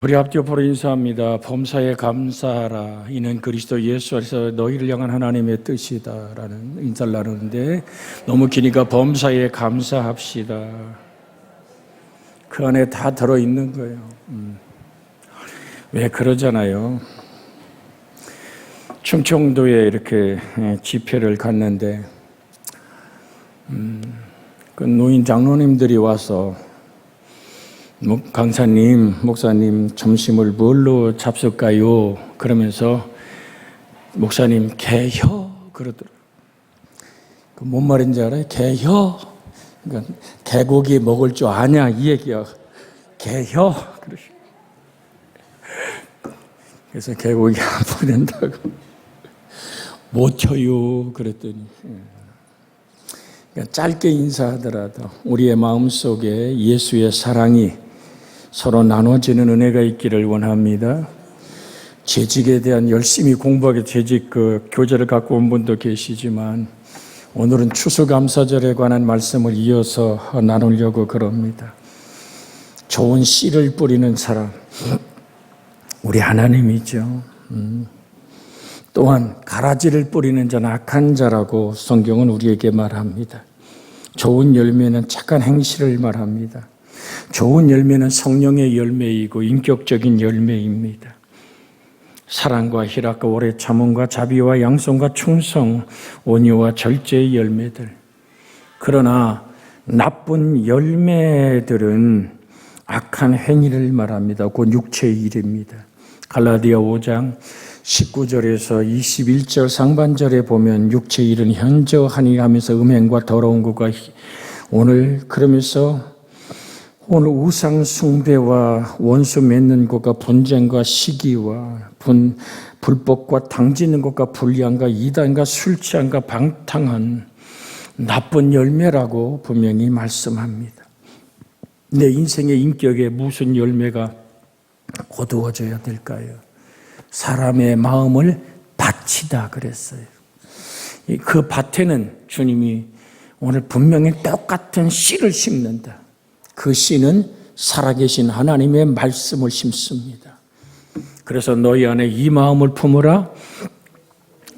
우리 앞뒤로 인사합니다. 범사에 감사하라. 이는 그리스도 예수 안에서 너희를 향한 하나님의 뜻이다. 라는 인사를 나누는데 너무 기니까 범사에 감사합시다. 그 안에 다 들어있는 거예요. 왜 그러잖아요. 충청도에 이렇게 집회를 갔는데 그 노인 장로님들이 와서 강사님, 목사님 점심을 뭘로 잡술까요? 그러면서 목사님 개혀 그러더라고요. 그 뭔 말인지 알아요? 개혀. 그러니까 개고기 먹을 줄 아냐 이 얘기야. 개혀 그러시. 그래서 개고기 안 보낸다고 못 쳐요 그랬더니 그러니까 짧게 인사하더라도 우리의 마음속에 예수의 사랑이 서로 나눠지는 은혜가 있기를 원합니다. 재직에 대한 열심히 공부하게 재직 교재를 갖고 온 분도 계시지만 오늘은 추수감사절에 관한 말씀을 이어서 나누려고 그럽니다. 좋은 씨를 뿌리는 사람, 우리 하나님이죠. 또한 가라지를 뿌리는 자는 악한 자라고 성경은 우리에게 말합니다. 좋은 열매는 착한 행실을 말합니다. 좋은 열매는 성령의 열매이고 인격적인 열매입니다. 사랑과 희락과 오래 참음과 자비와 양성과 충성, 온유와 절제의 열매들. 그러나 나쁜 열매들은 악한 행위를 말합니다. 곧 육체의 일입니다. 갈라디아 5장 19절에서 21절 상반절에 보면 육체의 일은 현저하니 하면서 음행과 더러운 것과 오늘 그러면서 오늘 우상 숭배와 원수 맺는 것과 분쟁과 시기와 불법과 당지는 것과 불량과 이단과 술 취함과 방탕한 나쁜 열매라고 분명히 말씀합니다. 내 인생의 인격에 무슨 열매가 거두어져야 될까요? 사람의 마음을 바치다 그랬어요. 그 밭에는 주님이 오늘 분명히 똑같은 씨를 심는다. 그 씨는 살아계신 하나님의 말씀을 심습니다. 그래서 너희 안에 이 마음을 품으라.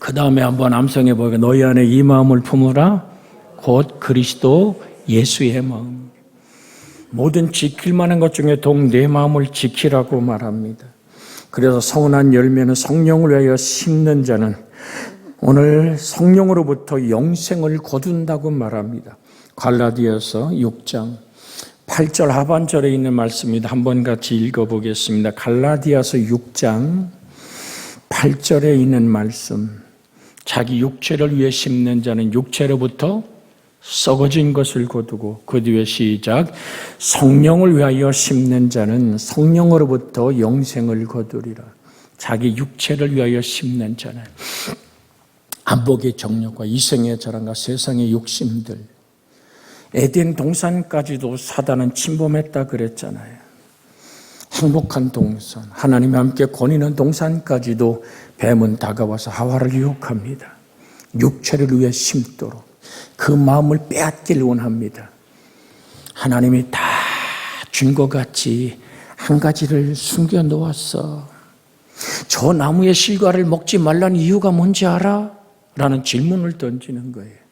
그 다음에 한번 암송해 보니까 너희 안에 이 마음을 품으라. 곧 그리스도 예수의 마음. 모든 지킬 만한 것 중에 더욱 내 마음을 지키라고 말합니다. 그래서 선한 열매는 성령을 위하여 심는 자는 오늘 성령으로부터 영생을 거둔다고 말합니다. 갈라디아서 6장 8절 하반절에 있는 말씀입니다. 한번 같이 읽어보겠습니다. 갈라디아서 6장 8절에 있는 말씀. 자기 육체를 위해 심는 자는 육체로부터 썩어진 것을 거두고 그 뒤에 시작 성령을 위하여 심는 자는 성령으로부터 영생을 거두리라. 자기 육체를 위하여 심는 자는 안목의 정욕과 이성의 자랑과 세상의 욕심들. 에덴 동산까지도 사단은 침범했다 그랬잖아요. 행복한 동산, 하나님과 함께 거니는 동산까지도 뱀은 다가와서 하와를 유혹합니다. 육체를 위해 심도록 그 마음을 빼앗기를 원합니다. 하나님이 다 준 것 같이 한 가지를 숨겨 놓았어. 저 나무의 실과를 먹지 말라는 이유가 뭔지 알아? 라는 질문을 던지는 거예요.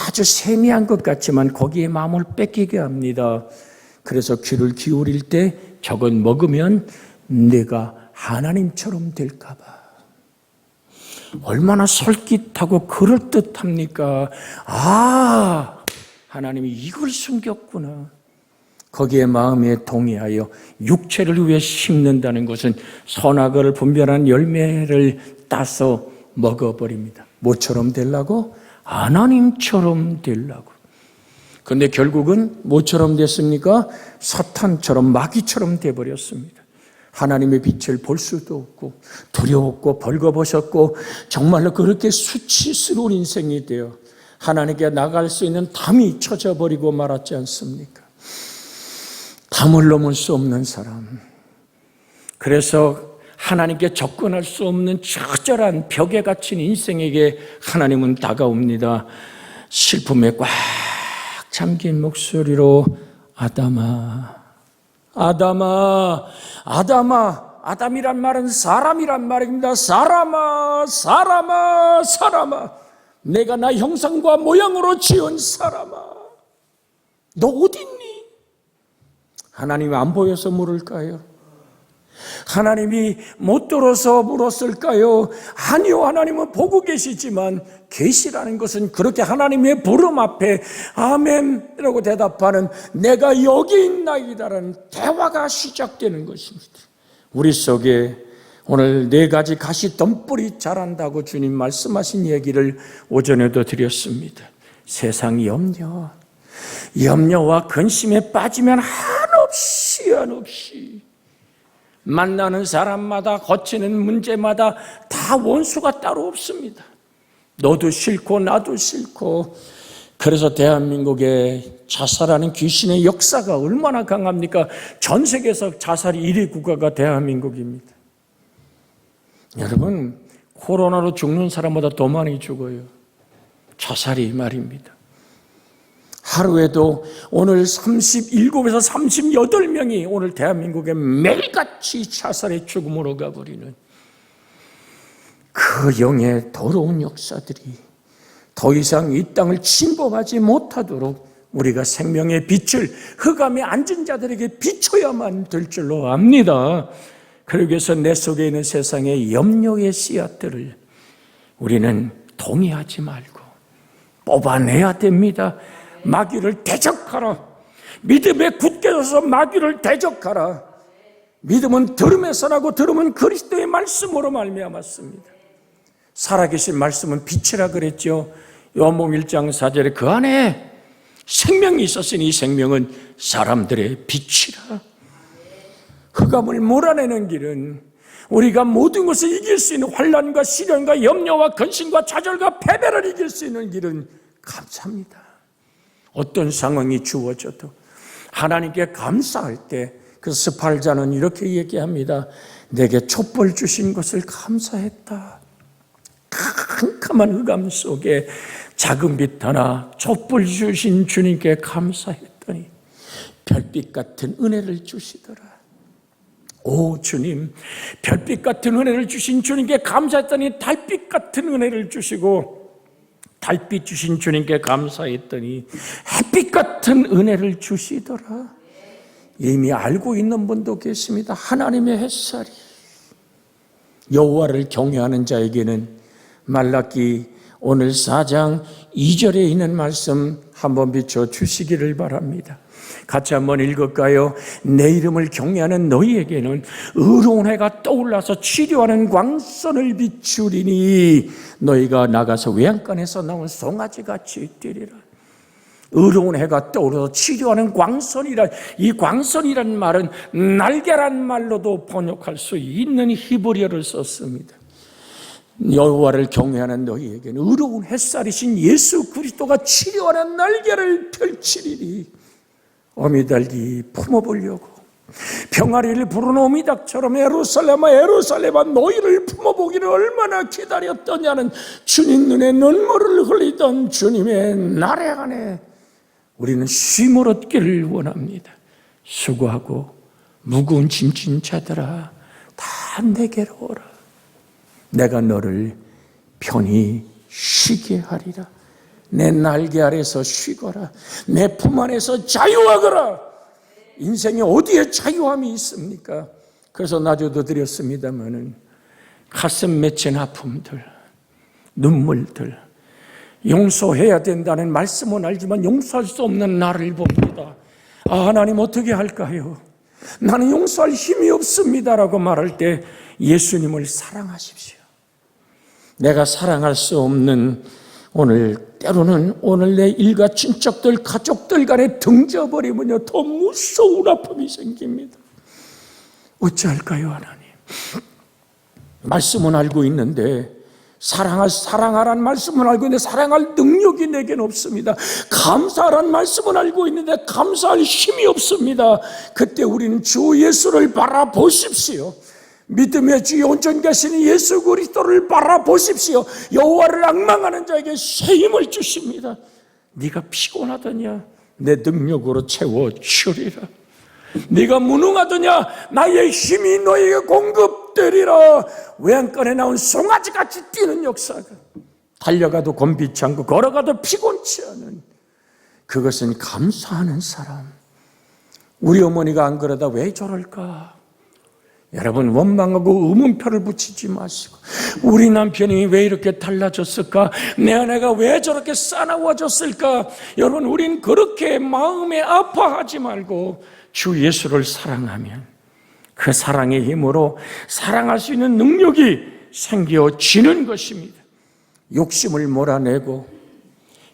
아주 세미한 것 같지만 거기에 마음을 뺏기게 합니다. 그래서 귀를 기울일 때 저건 먹으면 내가 하나님처럼 될까 봐. 얼마나 솔깃하고 그럴듯합니까? 아, 하나님이 이걸 숨겼구나. 거기에 마음에 동의하여 육체를 위해 심는다는 것은 선악을 분별한 열매를 따서 먹어버립니다. 뭐처럼 되려고? 하나님처럼 되려고. 그런데 결국은 뭐처럼 됐습니까? 사탄처럼 마귀처럼 돼버렸습니다. 하나님의 빛을 볼 수도 없고 두려웠고 벌거벗었고 정말로 그렇게 수치스러운 인생이 되어 하나님께 나갈 수 있는 담이 쳐져버리고 말았지 않습니까? 담을 넘을 수 없는 사람. 그래서 하나님께 접근할 수 없는 처절한 벽에 갇힌 인생에게 하나님은 다가옵니다. 슬픔에 꽉 잠긴 목소리로 아담아 아담아, 아담아. 아담이란 말은 사람이란 말입니다. 사람아, 사람아, 사람아. 내가 나 형상과 모양으로 지은 사람아. 너 어디 있니? 하나님이 안 보여서 물을까요? 하나님이 못 들어서 물었을까요? 아니요, 하나님은 보고 계시지만 계시라는 것은 그렇게 하나님의 부름 앞에 아멘이라고 대답하는 내가 여기 있나이다라는 대화가 시작되는 것입니다. 우리 속에 오늘 4가지 가시 덤불이 자란다고 주님 말씀하신 얘기를 오전에도 드렸습니다. 세상 염려와 근심에 빠지면 한없이 만나는 사람마다 거치는 문제마다 다 원수가 따로 없습니다. 너도 싫고 나도 싫고. 그래서 대한민국의 자살하는 귀신의 역사가 얼마나 강합니까? 전 세계에서 자살이 1위 국가가 대한민국입니다. 여러분, 코로나로 죽는 사람보다 더 많이 죽어요. 자살이 말입니다. 하루에도 오늘 37에서 38명이 오늘 대한민국에 매일같이 자살의 죽음으로 가버리는 그 영의 더러운 역사들이 더 이상 이 땅을 침범하지 못하도록 우리가 생명의 빛을 흑암에 앉은 자들에게 비춰야만 될 줄로 압니다. 그러기 위해서 내 속에 있는 세상의 염려의 씨앗들을 우리는 동의하지 말고 뽑아내야 됩니다. 마귀를 대적하라. 믿음에 굳게 서서 마귀를 대적하라. 믿음은 들음에서 나고 들음은 그리스도의 말씀으로 말미암았습니다. 살아계신 말씀은 빛이라 그랬죠. 요한복음 1장 4절에 그 안에 생명이 있었으니 이 생명은 사람들의 빛이라. 흑암을 몰아내는 길은 우리가 모든 것을 이길 수 있는 환난과 시련과 염려와 근심과 좌절과 패배를 이길 수 있는 길은 감사합니다. 어떤 상황이 주어져도 하나님께 감사할 때 그 스팔자는 이렇게 얘기합니다. 내게 촛불 주신 것을 감사했다. 캄캄한 흑암 속에 작은 빛 하나 촛불 주신 주님께 감사했더니 별빛 같은 은혜를 주시더라. 오 주님, 별빛 같은 은혜를 주신 주님께 감사했더니 달빛 같은 은혜를 주시고, 달빛 주신 주님께 감사했더니 햇빛 같은 은혜를 주시더라. 이미 알고 있는 분도 계십니다. 하나님의 햇살이 여호와를 경외하는 자에게는 말라기 오늘 4장 2절에 있는 말씀 한번 비춰 주시기를 바랍니다. 같이 한번 읽을까요? 내 이름을 경외하는 너희에게는 의로운 해가 떠올라서 치료하는 광선을 비추리니 너희가 나가서 외양간에서 나온 송아지같이 뛰리라. 의로운 해가 떠올라서 치료하는 광선이란, 이 광선이란 말은 날개란 말로도 번역할 수 있는 히브리어를 썼습니다. 여호와를 경외하는 너희에게는 의로운 햇살이신 예수 그리스도가 치료하는 날개를 펼치리니 어미달기 품어보려고 병아리를 부르는 어미닭처럼 예루살렘아 예루살렘아 너희를 품어보기를 얼마나 기다렸더냐는 주님 눈에 눈물을 흘리던 주님의 나래 안에 우리는 쉼을 얻기를 원합니다. 수고하고 무거운 짐진 자들아 다 내게로 오라. 내가 너를 편히 쉬게 하리라. 내 날개 아래서 쉬거라. 내 품 안에서 자유하거라. 인생에 어디에 자유함이 있습니까? 그래서 나주도 드렸습니다마는 가슴 맺힌 아픔들, 눈물들, 용서해야 된다는 말씀은 알지만 용서할 수 없는 나를 봅니다. 아, 하나님 어떻게 할까요? 나는 용서할 힘이 없습니다라고 말할 때 예수님을 사랑하십시오. 내가 사랑할 수 없는 오늘 때로는 오늘 내 일가 친척들 가족들 간에 등져버리면요 더 무서운 아픔이 생깁니다. 어찌할까요 하나님? 말씀은 알고 있는데 사랑하란 말씀은 알고 있는데 사랑할 능력이 내게는 없습니다. 감사하란 말씀은 알고 있는데 감사할 힘이 없습니다. 그때 우리는 주 예수를 바라보십시오. 믿음의 주여 온전히 계시는 예수 그리스도를 바라보십시오. 여호와를 앙망하는 자에게 새 힘을 주십니다. 네가 피곤하더냐? 내 능력으로 채워주리라. 네가 무능하더냐? 나의 힘이 너에게 공급되리라. 외양간에 나온 송아지같이 뛰는 역사가, 달려가도 곤비치 않고 걸어가도 피곤치 않은, 그것은 감사하는 사람. 우리 어머니가 안 그러다 왜 저럴까? 여러분, 원망하고 의문표를 붙이지 마시고, 우리 남편이 왜 이렇게 달라졌을까? 내 아내가 왜 저렇게 싸나워졌을까? 여러분, 우린 그렇게 마음에 아파하지 말고 주 예수를 사랑하면 그 사랑의 힘으로 사랑할 수 있는 능력이 생겨지는 것입니다. 욕심을 몰아내고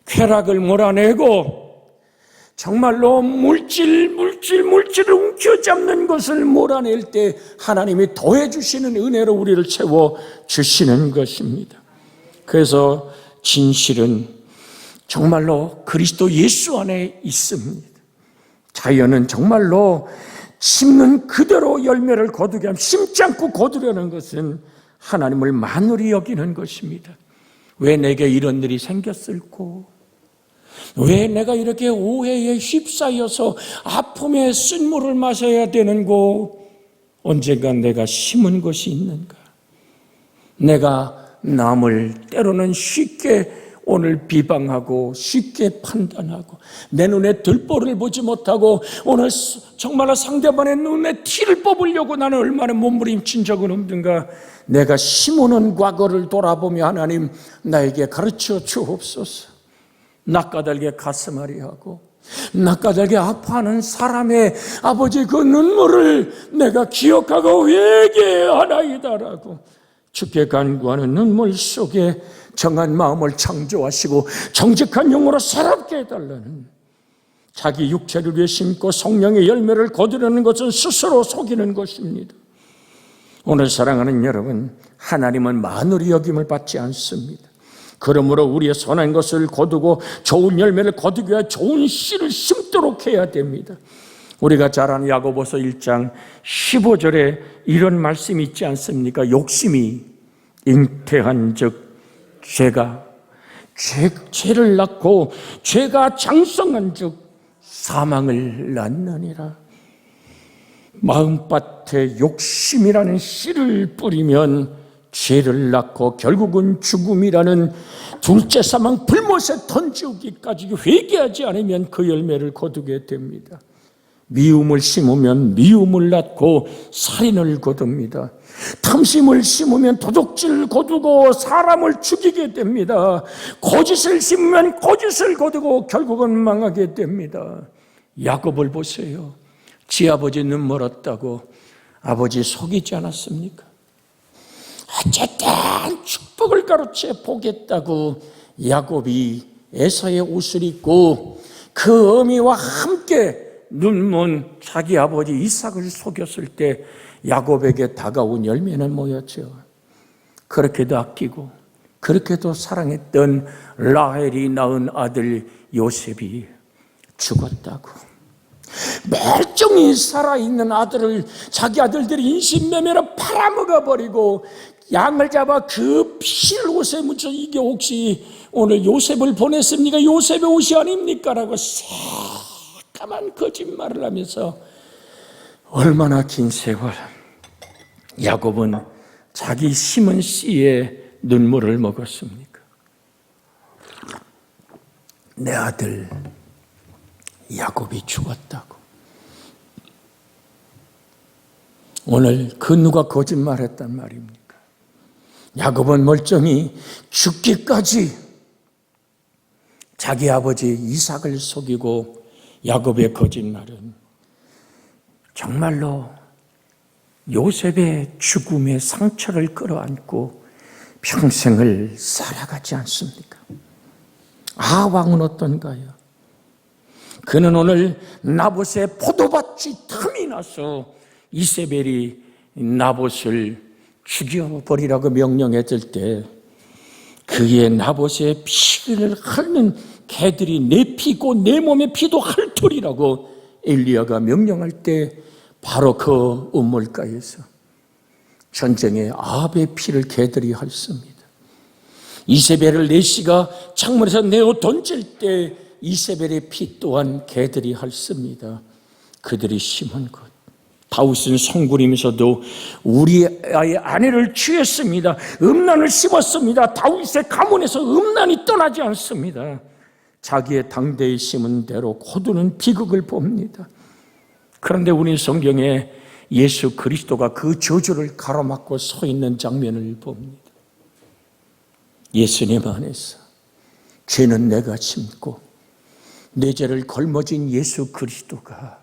쾌락을 몰아내고 정말로 물질을 움켜잡는 것을 몰아낼 때 하나님이 더해주시는 은혜로 우리를 채워주시는 것입니다. 그래서 진실은 정말로 그리스도 예수 안에 있습니다. 자연은 정말로 심는 그대로 열매를 거두게 하면, 심지 않고 거두려는 것은 하나님을 만홀히 여기는 것입니다. 왜 내게 이런 일이 생겼을꼬? 왜 내가 이렇게 오해에 휩싸여서 아픔의 쓴물을 마셔야 되는고? 언젠가 내가 심은 것이 있는가? 내가 남을 때로는 쉽게 오늘 비방하고 쉽게 판단하고 내 눈에 들보를 보지 못하고 오늘 정말로 상대방의 눈에 티를 뽑으려고 나는 얼마나 몸부림친 적은 없는가? 내가 심어놓은 과거를 돌아보며 하나님 나에게 가르쳐 주옵소서. 낯가달게 가슴앓이하고 낯가달게 아파하는 사람의 아버지 그 눈물을 내가 기억하고 회개하나이다라고 주께 간구하는 눈물 속에 정한 마음을 창조하시고 정직한 영으로 새롭게 해달라는, 자기 육체를 위해 심고 성령의 열매를 거두려는 것은 스스로 속이는 것입니다. 오늘 사랑하는 여러분, 하나님은 만홀히 여김을 받지 않습니다. 그러므로 우리의 선한 것을 거두고 좋은 열매를 거두기 위해 좋은 씨를 심도록 해야 됩니다. 우리가 잘 아는 야고보서 1장 15절에 이런 말씀이 있지 않습니까? 욕심이 잉태한 즉 죄를 낳고 죄가 장성한 즉 사망을 낳느니라. 마음밭에 욕심이라는 씨를 뿌리면 죄를 낳고 결국은 죽음이라는 둘째 사망 불못에 던지기까지 회개하지 않으면 그 열매를 거두게 됩니다. 미움을 심으면 미움을 낳고 살인을 거둡니다. 탐심을 심으면 도둑질을 거두고 사람을 죽이게 됩니다. 거짓을 심으면 거짓을 거두고 결국은 망하게 됩니다. 야곱을 보세요. 지 아버지 눈 멀었다고 아버지 속이지 않았습니까? 어쨌든 축복을 가로채 보겠다고 야곱이 에서의 옷을 입고 그 어미와 함께 눈먼 자기 아버지 이삭을 속였을 때 야곱에게 다가온 열매는 뭐였죠? 그렇게도 아끼고 그렇게도 사랑했던 라헬이 낳은 아들 요셉이 죽었다고. 멀쩡히 살아있는 아들을 자기 아들들이 인신매매로 팔아먹어버리고 양을 잡아 그 피를 옷에 묻혀, 이게 혹시 오늘 요셉을 보냈습니까? 요셉의 옷이 아닙니까? 라고 새까만 거짓말을 하면서 얼마나 긴 세월 야곱은 자기 심은 씨에 눈물을 먹었습니까? 내 아들 야곱이 죽었다고. 오늘 그 누가 거짓말했단 말입니까? 야곱은 멀쩡히 죽기까지 자기 아버지 이삭을 속이고, 야곱의 거짓말은 정말로 요셉의 죽음의 상처를 끌어안고 평생을 살아가지 않습니까? 아왕은 어떤가요? 그는 오늘 나봇의 포도밭이 탐이 나서 이세벨이 나봇을 죽여버리라고 명령했을 때 그의 나봇의 피를 핥는 개들이 내 피고 내 몸의 피도 핥으리라고 엘리야가 명령할 때 바로 그 우물가에서 전쟁에 아합의 피를 개들이 핥습니다. 이세벨을 내시가 창문에서 내어 던질 때 이세벨의 피 또한 개들이 핥습니다. 그들이 심은 것. 다윗은 성군이면서도 우리의 아내를 취했습니다. 음란을 심었습니다. 다윗의 가문에서 음란이 떠나지 않습니다. 자기의 당대에 심은 대로 고두는 비극을 봅니다. 그런데 우리 성경에 예수 그리스도가 그 저주를 가로막고 서 있는 장면을 봅니다. 예수님 안에서 죄는 내가 심고 내 죄를 걸머진 예수 그리스도가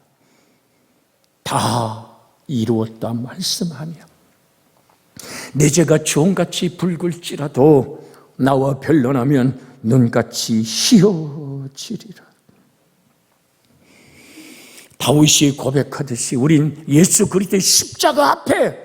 다 이루었다 말씀하며 내 죄가 주홍같이 붉을지라도 나와 변론하면 눈같이 희어지리라. 다윗이 고백하듯이 우린 예수 그리스도의 십자가 앞에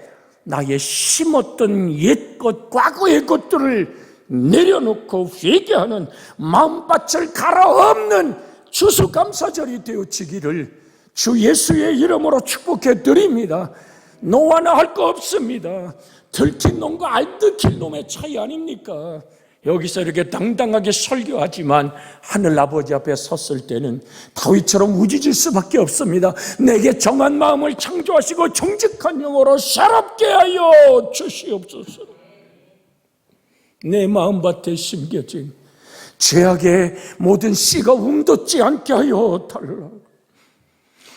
나의 심었던 옛것, 과거의 것들을 내려놓고 회개하는 마음밭을 갈아엎는 추수감사절이 되어지기를 주 예수의 이름으로 축복해 드립니다. 노하나 할 거 없습니다. 들킨 놈과 안 들킨 놈의 차이 아닙니까? 여기서 이렇게 당당하게 설교하지만 하늘 아버지 앞에 섰을 때는 다윗처럼 우짖을 수밖에 없습니다. 내게 정한 마음을 창조하시고 정직한 영으로 새롭게 하여 주시옵소서. 내 마음밭에 심겨진 죄악의 모든 씨가 움돋지 않게 하여 달라.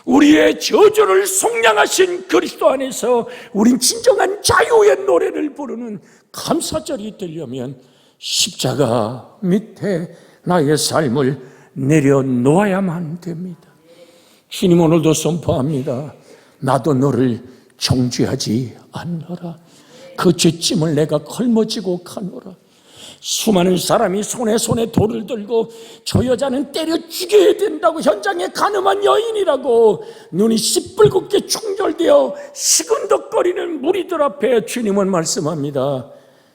우리의 저주를 속량하신 그리스도 안에서 우린 진정한 자유의 노래를 부르는 감사절이 되려면 십자가 밑에 나의 삶을 내려놓아야만 됩니다. 주님 오늘도 선포합니다. 나도 너를 정죄하지 않노라. 그 죄짐을 내가 걸머지고 가노라. 수많은 사람이 손에 돌을 들고 저 여자는 때려 죽여야 된다고 현장에 가늠한 여인이라고 눈이 시뻘겋게 충혈되어 시근덕거리는 무리들 앞에 주님은 말씀합니다.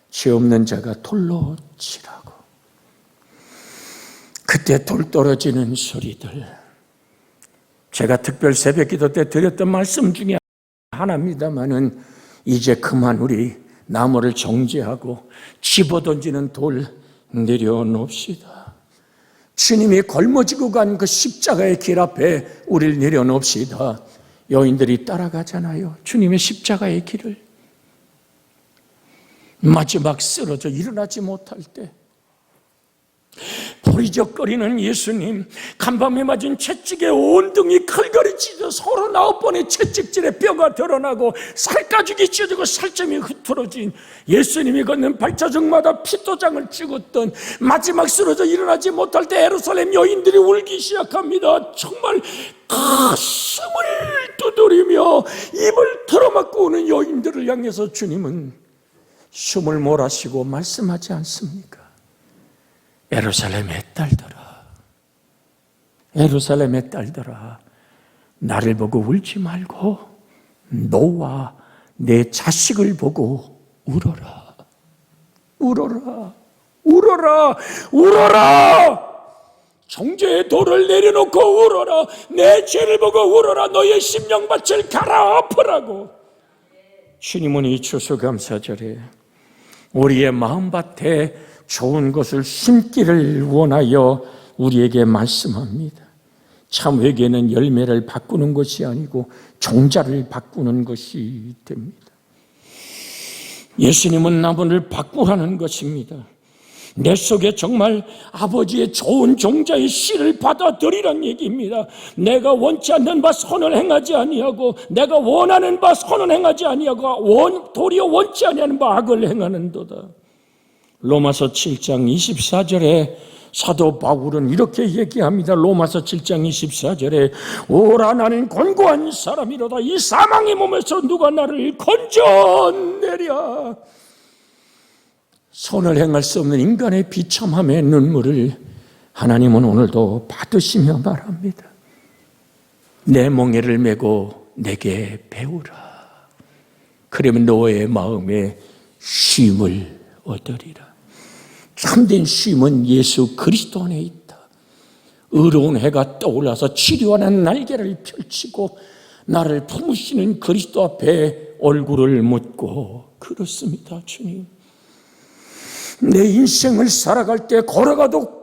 죄 없는 자가 돌로 치라고. 그때 돌 떨어지는 소리들, 제가 특별 새벽기도 때 드렸던 말씀 중에 하나입니다마는 이제 그만 우리 나무를 정죄하고 집어던지는 돌 내려놓읍시다. 주님이 걸머지고 간 그 십자가의 길 앞에 우리를 내려놓읍시다. 여인들이 따라가잖아요. 주님의 십자가의 길을. 마지막 쓰러져 일어나지 못할 때 보리적거리는 예수님, 간밤에 맞은 채찍에 온 등이 칼갈이 찢어 39번의 채찍질에 뼈가 드러나고 살가죽이 찢어지고 살점이 흐트러진 예수님이 걷는 발자국마다 피도장을 찍었던 마지막 쓰러져 일어나지 못할 때 예루살렘 여인들이 울기 시작합니다. 정말 가슴을 두드리며 입을 틀어막고 우는 여인들을 향해서 주님은 숨을 몰아쉬고 말씀하지 않습니까? 예루살렘의 딸들아, 예루살렘의 딸들아, 나를 보고 울지 말고 너와 내 자식을 보고 울어라. 울어라. 울어라. 울어라. 정죄의 돌을 내려놓고 울어라. 내 죄를 보고 울어라. 너의 심령밭을 갈아엎으라고. 주님은 이 추수감사절에 우리의 마음밭에 좋은 것을 심기를 원하여 우리에게 말씀합니다. 참 회개는 열매를 바꾸는 것이 아니고 종자를 바꾸는 것이 됩니다. 예수님은 나무를 바꾸라는 것입니다. 내 속에 정말 아버지의 좋은 종자의 씨를 받아들이란 얘기입니다. 내가 원치 않는 바 선을 행하지 아니하고 내가 원하는 바 선을 행하지 아니하고 도리어 원치 아니하는 바 악을 행하는도다. 로마서 7장 24절에 사도 바울은 이렇게 얘기합니다. 로마서 7장 24절에 오라 나는 곤고한 사람이로다. 이 사망의 몸에서 누가 나를 건져내랴. 선을 행할 수 없는 인간의 비참함의 눈물을 하나님은 오늘도 받으시며 말합니다. 내 멍에를 메고 내게 배우라. 그러면 너의 마음에 쉼을 얻으리라. 참된 쉼은 예수 그리스도 안에 있다. 의로운 해가 떠올라서 치료하는 날개를 펼치고 나를 품으시는 그리스도 앞에 얼굴을 묻고 그렇습니다. 주님, 내 인생을 살아갈 때 걸어가도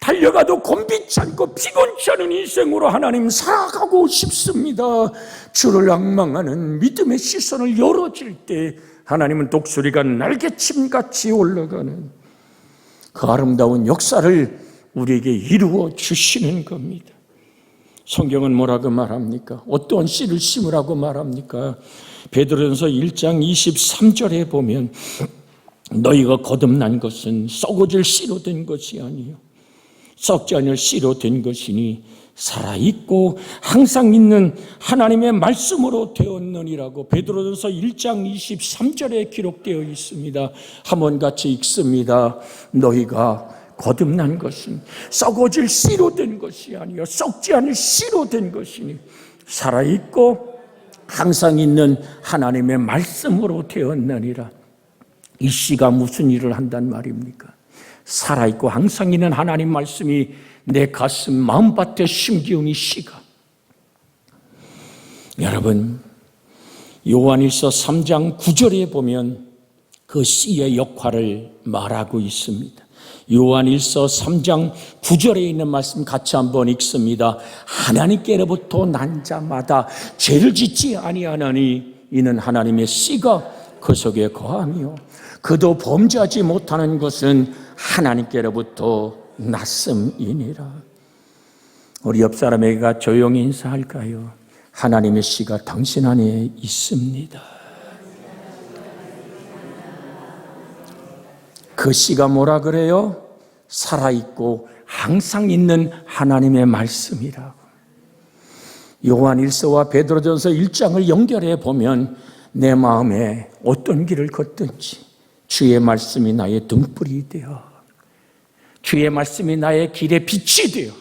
달려가도 곤비치 않고 피곤치 않은 인생으로 하나님 살아가고 싶습니다. 주를 앙망하는 믿음의 시선을 열어질 때 하나님은 독수리가 날개침같이 올라가는 그 아름다운 역사를 우리에게 이루어 주시는 겁니다. 성경은 뭐라고 말합니까? 어떤 씨를 심으라고 말합니까? 베드로전서 1장 23절에 보면 너희가 거듭난 것은 썩어질 씨로 된 것이 아니요 썩지 않을 씨로 된 것이니 살아있고 항상 있는 하나님의 말씀으로 되었느니라고 베드로전서 1장 23절에 기록되어 있습니다. 한번 같이 읽습니다. 너희가 거듭난 것은 썩어질 씨로 된 것이 아니요 썩지 않을 씨로 된 것이니 살아있고 항상 있는 하나님의 말씀으로 되었느니라. 이 씨가 무슨 일을 한단 말입니까? 살아있고 항상 있는 하나님 말씀이 내 가슴 마음밭에 심기운 이 씨가, 여러분 요한일서 3장 9절에 보면 그 씨의 역할을 말하고 있습니다. 요한일서 3장 9절에 있는 말씀 같이 한번 읽습니다. 하나님께로부터 난 자마다 죄를 짓지 아니하나니 이는 하나님의 씨가 그 속에 거하며 그도 범죄하지 못하는 것은 하나님께로부터 났음이니라. 우리 옆 사람에게 조용히 인사할까요? 하나님의 씨가 당신 안에 있습니다. 그 씨가 뭐라 그래요? 살아있고 항상 있는 하나님의 말씀이라고. 요한일서와 베드로전서 1장을 연결해 보면 내 마음에 어떤 길을 걷든지 주의 말씀이 나의 등불이 되어 주의 말씀이 나의 길의 빛이 되어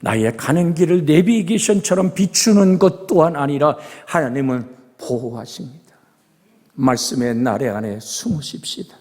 나의 가는 길을 내비게이션처럼 비추는 것 또한 아니라 하나님은 보호하십니다. 말씀의 나래 안에 숨으십시다.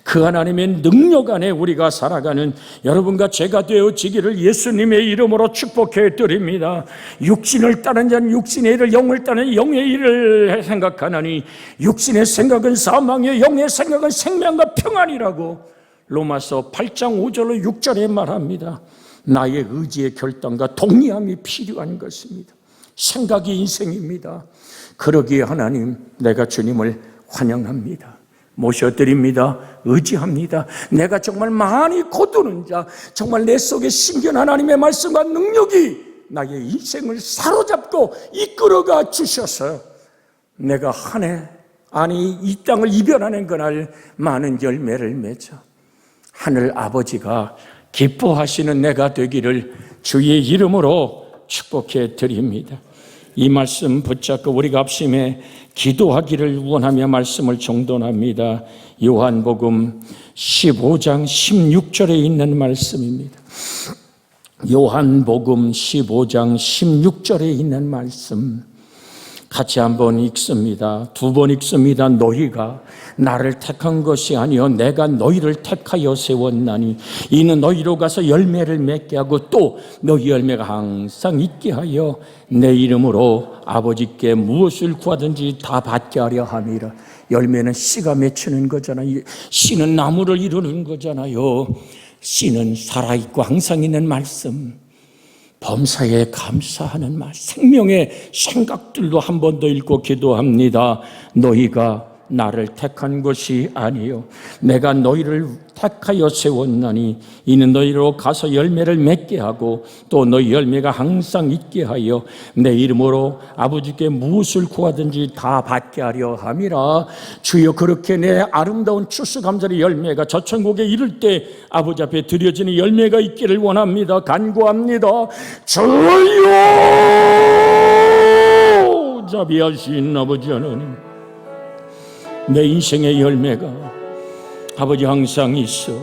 그 하나님의 능력 안에 우리가 살아가는 여러분과 제가 되어지기를 예수님의 이름으로 축복해 드립니다. 육신을 따르는 자는 육신의 일을, 영을 따르는 영의 일을 생각하나니 육신의 생각은 사망이요 영의 생각은 생명과 평안이라고 로마서 8장 5절로 6절에 말합니다. 나의 의지의 결단과 동의함이 필요한 것입니다. 생각이 인생입니다. 그러기에 하나님, 내가 주님을 환영합니다. 모셔드립니다. 의지합니다. 내가 정말 많이 거두는 자, 정말 내 속에 심겨난 하나님의 말씀과 능력이 나의 인생을 사로잡고 이끌어가 주셔서 내가 한 해, 아니 이 땅을 이별하는 그날 많은 열매를 맺어 하늘 아버지가 기뻐하시는 내가 되기를 주의 이름으로 축복해 드립니다. 이 말씀 붙잡고 우리가 합심해 기도하기를 원하며 말씀을 정돈합니다. 요한복음 15장 16절에 있는 말씀입니다. 요한복음 15장 16절에 있는 말씀 같이 한번 읽습니다. 두 번 읽습니다. 너희가 나를 택한 것이 아니요 내가 너희를 택하여 세웠나니 이는 너희로 가서 열매를 맺게 하고 또 너희 열매가 항상 있게 하여 내 이름으로 아버지께 무엇을 구하든지 다 받게 하려 함이라. 열매는 씨가 맺히는 거잖아요. 씨는 나무를 이루는 거잖아요. 씨는 살아있고 항상 있는 말씀, 범사에 감사하는 말, 생명의 생각들로 한 번 더 읽고 기도합니다. 너희가 나를 택한 것이 아니요 내가 너희를 택하여 세웠나니 이는 너희로 가서 열매를 맺게 하고 또 너희 열매가 항상 있게 하여 내 이름으로 아버지께 무엇을 구하든지 다 받게 하려 함이라. 주여, 그렇게 내 아름다운 추수감사의 열매가 저 천국에 이를 때 아버지 앞에 드려지는 열매가 있기를 원합니다. 간구합니다. 주여, 자비하신 아버지 하나님, 내 인생의 열매가 아버지 항상 있어